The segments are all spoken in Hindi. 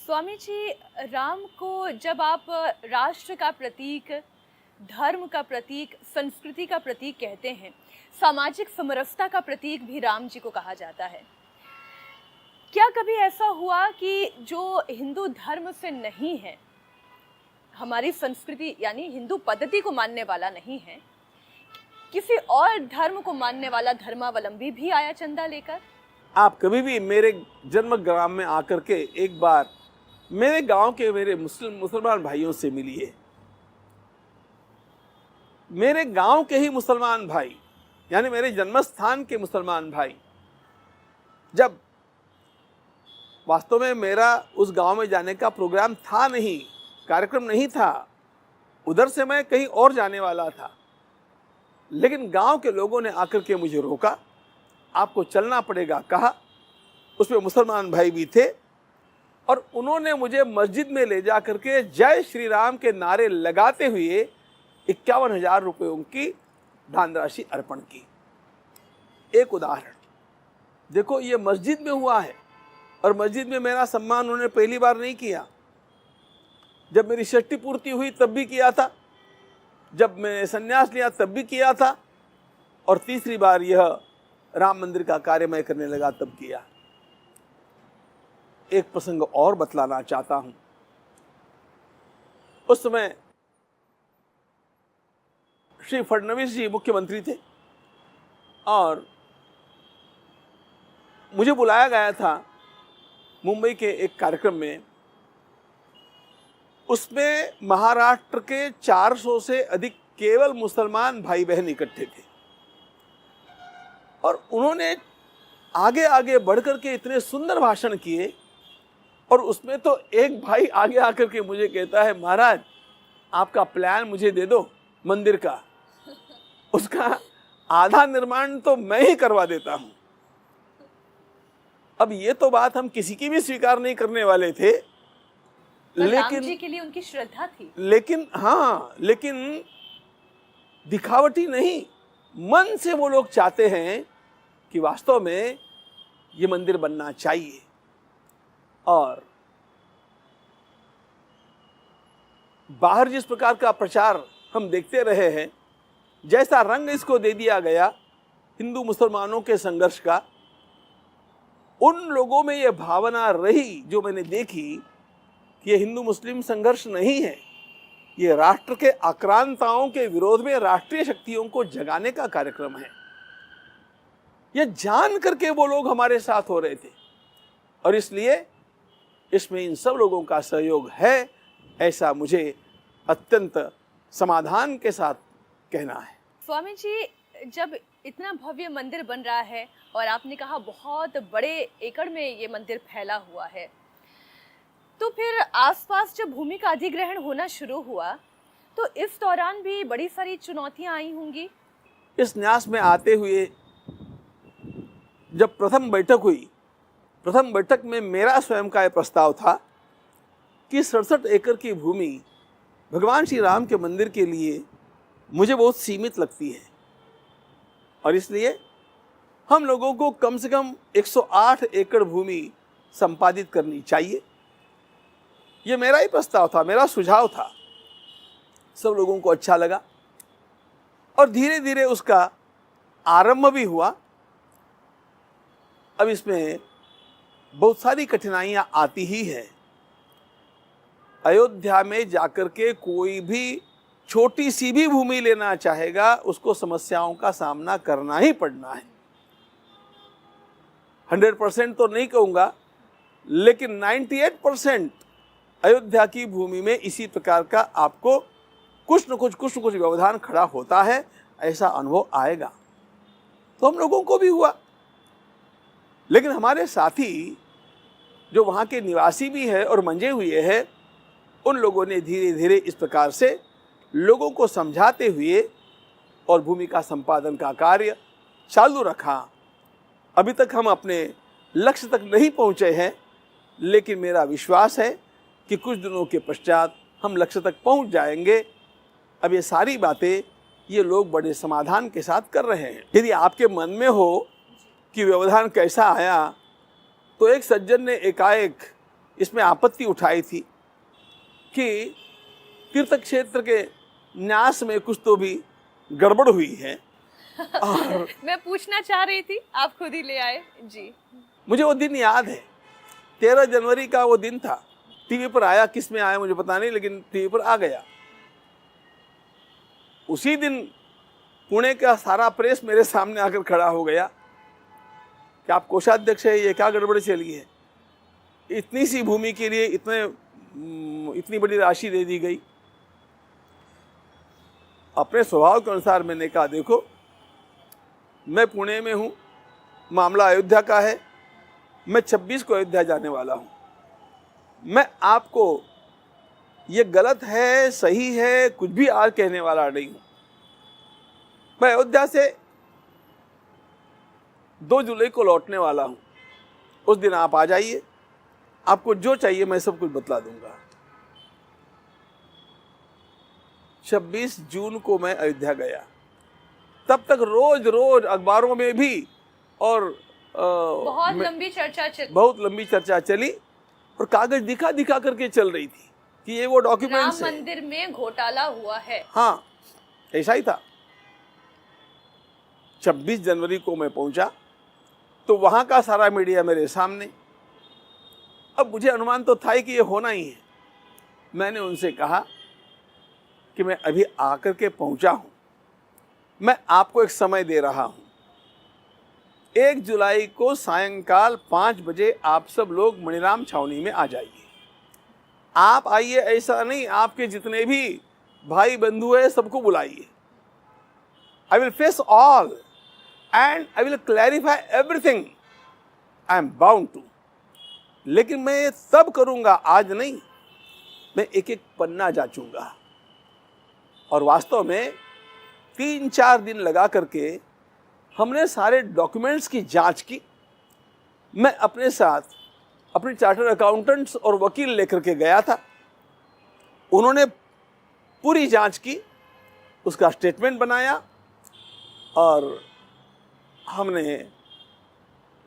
स्वामी जी, राम को जब आप राष्ट्र का प्रतीक, धर्म का प्रतीक, संस्कृति का प्रतीक कहते हैं, सामाजिक समरसता का प्रतीक भी राम जी को कहा जाता है। क्या कभी ऐसा हुआ कि जो हिंदू धर्म से नहीं है, हमारी संस्कृति यानी हिंदू पद्धति को मानने वाला नहीं है, किसी और धर्म को मानने वाला धर्मावलंबी भी आया चंदा लेकर? आप कभी भी मेरे जन्म ग्राम में आकर के एक बार मेरे गांव के मेरे मुसलमान भाइयों से मिलिए। मेरे गांव के ही मुसलमान भाई, यानी मेरे जन्मस्थान के मुसलमान भाई, जब वास्तव में मेरा उस गांव में जाने का प्रोग्राम था नहीं, कार्यक्रम नहीं था, उधर से मैं कहीं और जाने वाला था, लेकिन गांव के लोगों ने आकर के मुझे रोका, आपको चलना पड़ेगा कहा। उसमें मुसलमान भाई भी थे और उन्होंने मुझे मस्जिद में ले जा करके जय श्री राम के नारे लगाते हुए 51,000 रुपयों की दान राशि अर्पण की। एक उदाहरण देखो, ये मस्जिद में हुआ है और मस्जिद में मेरा सम्मान उन्होंने पहली बार नहीं किया। जब मेरी षष्ठी पूर्ति हुई तब भी किया था, जब मैं संन्यास लिया तब भी किया था, और तीसरी बार यह राम मंदिर का कार्य मैं करने लगा तब किया। एक प्रसंग और बतलाना चाहता हूं। उस समय श्री फडणवीस जी मुख्यमंत्री थे और मुझे बुलाया गया था मुंबई के एक कार्यक्रम में। उसमें महाराष्ट्र के 400 से अधिक केवल मुसलमान भाई बहन इकट्ठे थे और उन्होंने आगे आगे बढ़कर के इतने सुंदर भाषण किए। और उसमें तो एक भाई आगे आकर के मुझे कहता है, महाराज आपका प्लान मुझे दे दो मंदिर का, उसका आधा निर्माण तो मैं ही करवा देता हूं। अब ये तो बात हम किसी की भी स्वीकार नहीं करने वाले थे, लेकिन राम जी के लिए उनकी श्रद्धा थी। लेकिन दिखावटी नहीं, मन से वो लोग चाहते हैं कि वास्तव में ये मंदिर बनना चाहिए। और बाहर जिस प्रकार का प्रचार हम देखते रहे हैं, जैसा रंग इसको दे दिया गया हिंदू मुसलमानों के संघर्ष का, उन लोगों में ये भावना रही जो मैंने देखी कि ये हिंदू मुस्लिम संघर्ष नहीं है, ये राष्ट्र के आक्रांताओं के विरोध में राष्ट्रीय शक्तियों को जगाने का कार्यक्रम है। ये जान करके वो लोग हमारे साथ हो रहे थे और इसलिए इसमें इन सब लोगों का सहयोग है, ऐसा मुझे अत्यंत समाधान के साथ कहना है। स्वामी जी, जब इतना भव्य मंदिर बन रहा है और आपने कहा बहुत बड़े एकड़ में ये मंदिर फैला हुआ है, तो फिर आसपास जब भूमि का अधिग्रहण होना शुरू हुआ तो इस दौरान भी बड़ी सारी चुनौतियां आई होंगी। इस न्यास में आते हुए जब प्रथम बैठक हुई, प्रथम बैठक में मेरा स्वयं का यह प्रस्ताव था कि 67 एकड़ की भूमि भगवान श्री राम के मंदिर के लिए मुझे बहुत सीमित लगती है और इसलिए हम लोगों को कम से कम 108 एकड़ भूमि संपादित करनी चाहिए। ये मेरा ही प्रस्ताव था, मेरा सुझाव था। सब लोगों को अच्छा लगा और धीरे धीरे उसका आरंभ भी हुआ। अब इसमें बहुत सारी कठिनाइयां आती ही है। अयोध्या में जाकर के कोई भी छोटी सी भी भूमि लेना चाहेगा, उसको समस्याओं का सामना करना ही पड़ना है। 100% तो नहीं कहूँगा, लेकिन 98% अयोध्या की भूमि में इसी प्रकार का आपको कुछ न कुछ व्यवधान खड़ा होता है, ऐसा अनुभव आएगा। तो हम लोगों को भी हुआ, लेकिन हमारे साथी जो वहाँ के निवासी भी है और मंजे हुए हैं, उन लोगों ने धीरे धीरे इस प्रकार से लोगों को समझाते हुए और भूमि का संपादन का कार्य चालू रखा। अभी तक हम अपने लक्ष्य तक नहीं पहुँचे हैं, लेकिन मेरा विश्वास है कि कुछ दिनों के पश्चात हम लक्ष्य तक पहुँच जाएंगे। अब ये सारी बातें ये लोग बड़े समाधान के साथ कर रहे हैं। यदि आपके मन में हो कि व्यवधान कैसा आया, तो एक सज्जन ने एकाएक इसमें आपत्ति उठाई थी कि तीर्थ क्षेत्र के न्यास में कुछ तो भी गड़बड़ हुई है। और मैं पूछना चाह रही थी, आप खुद ही ले आए जी। मुझे वो दिन याद है, 13 जनवरी का वो दिन था। टीवी पर आया, किस में आया मुझे पता नहीं, लेकिन टीवी पर आ गया। उसी दिन पुणे का सारा प्रेस मेरे सामने आकर खड़ा हो गया कि आप कोषाध्यक्ष है, ये क्या गड़बड़ चली है, इतनी सी भूमि के लिए इतनी बड़ी राशि दे दी गई। अपने स्वभाव के अनुसार मैंने कहा, देखो मैं पुणे में हूँ, मामला अयोध्या का है, मैं 26 को अयोध्या जाने वाला हूँ। मैं आपको ये गलत है सही है कुछ भी आज कहने वाला नहीं हूँ। मैं अयोध्या से 2 जुलाई को लौटने वाला हूँ। उस दिन आप आ जाइए, आपको जो चाहिए मैं सब कुछ बतला दूंगा। 26 जून को मैं अयोध्या गया। तब तक रोज रोज अखबारों में भी और बहुत लंबी चर्चा चली और कागज दिखा दिखा करके चल रही थी कि ये वो डॉक्यूमेंट्स राम मंदिर में घोटाला हुआ है। हाँ, ऐसा ही था। 26 जनवरी को मैं पहुंचा तो वहां का सारा मीडिया मेरे सामने। अब मुझे अनुमान तो था ही कि ये होना ही है। मैंने उनसे कहा कि मैं अभी आकर के पहुंचा हूं, मैं आपको एक समय दे रहा हूं। 1 जुलाई को सायंकाल 5 बजे आप सब लोग मणिराम छावनी में आ जाइए। आप आइए ऐसा नहीं, आपके जितने भी भाई बंधु है सबको बुलाइए। I will face all and I will clarify everything, I am bound to. लेकिन मैं ये तब करूंगा, आज नहीं। मैं एक एक पन्ना जांचूंगा। और वास्तव में 3-4 दिन लगा करके हमने सारे डॉक्यूमेंट्स की जांच की। मैं अपने साथ अपने चार्टर्ड अकाउंटेंट्स और वकील लेकर के गया था। उन्होंने पूरी जांच की, उसका स्टेटमेंट बनाया और हमने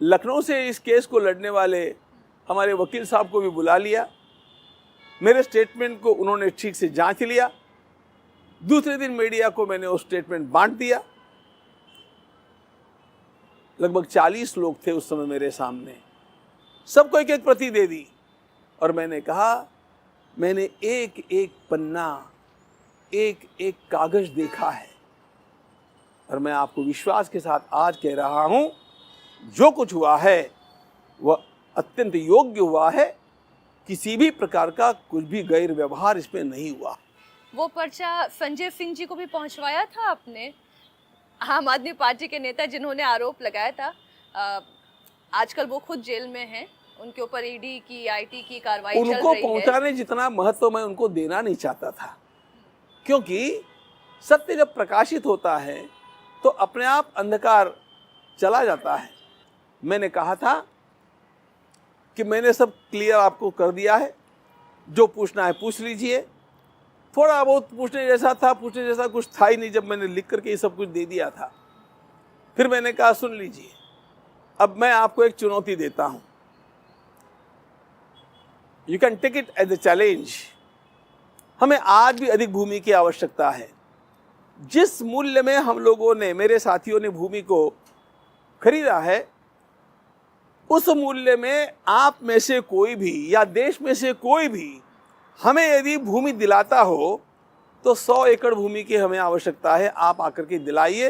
लखनऊ से इस केस को लड़ने वाले हमारे वकील साहब को भी बुला लिया। मेरे स्टेटमेंट को उन्होंने ठीक से जांच लिया। दूसरे दिन मीडिया को मैंने वो स्टेटमेंट बांट दिया। लगभग 40 लोग थे उस समय मेरे सामने, सबको एक एक प्रति दे दी। और मैंने कहा, मैंने एक एक पन्ना, एक एक कागज देखा है और मैं आपको विश्वास के साथ आज कह रहा हूं, जो कुछ हुआ है वह अत्यंत योग्य हुआ है। किसी भी प्रकार का कुछ भी गैर व्यवहार इसमें नहीं हुआ। वो पर्चा संजय सिंह जी को भी पहुंचवाया था आपने, आम आदमी पार्टी के नेता जिन्होंने आरोप लगाया था। आजकल वो खुद जेल में हैं, उनके ऊपर ईडी की आईटी की कार्रवाई चल रही है। उनको पहुंचाने जितना महत्व मैं उनको देना नहीं चाहता था, क्योंकि सत्य जब प्रकाशित होता है तो अपने आप अंधकार चला जाता है। मैंने कहा था कि मैंने सब क्लियर आपको कर दिया है, जो पूछना है पूछ लीजिए। थोड़ा बहुत पूछने जैसा था, पूछने जैसा कुछ था ही नहीं जब मैंने लिख करके ये सब कुछ दे दिया था। फिर मैंने कहा, सुन लीजिए, अब मैं आपको एक चुनौती देता हूं। You can take it as a challenge. हमें आज भी अधिक भूमि की आवश्यकता है। जिस मूल्य में हम लोगों ने, मेरे साथियों ने भूमि को खरीदा है, उस मूल्य में आप में से कोई भी या देश में से कोई भी हमें यदि भूमि दिलाता हो तो 100 एकड़ भूमि की हमें आवश्यकता है। आप आकर के दिलाइए,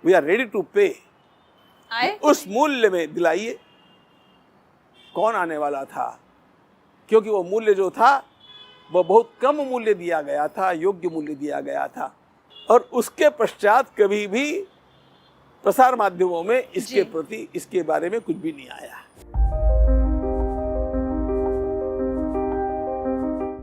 वी आर रेडी टू पे। उस मूल्य में दिलाइए। कौन आने वाला था? क्योंकि वो मूल्य जो था वह बहुत कम मूल्य दिया गया था, योग्य मूल्य दिया गया था। और उसके पश्चात कभी भी प्रसार माध्यमों में इसके प्रति, इसके बारे में कुछ भी नहीं आया।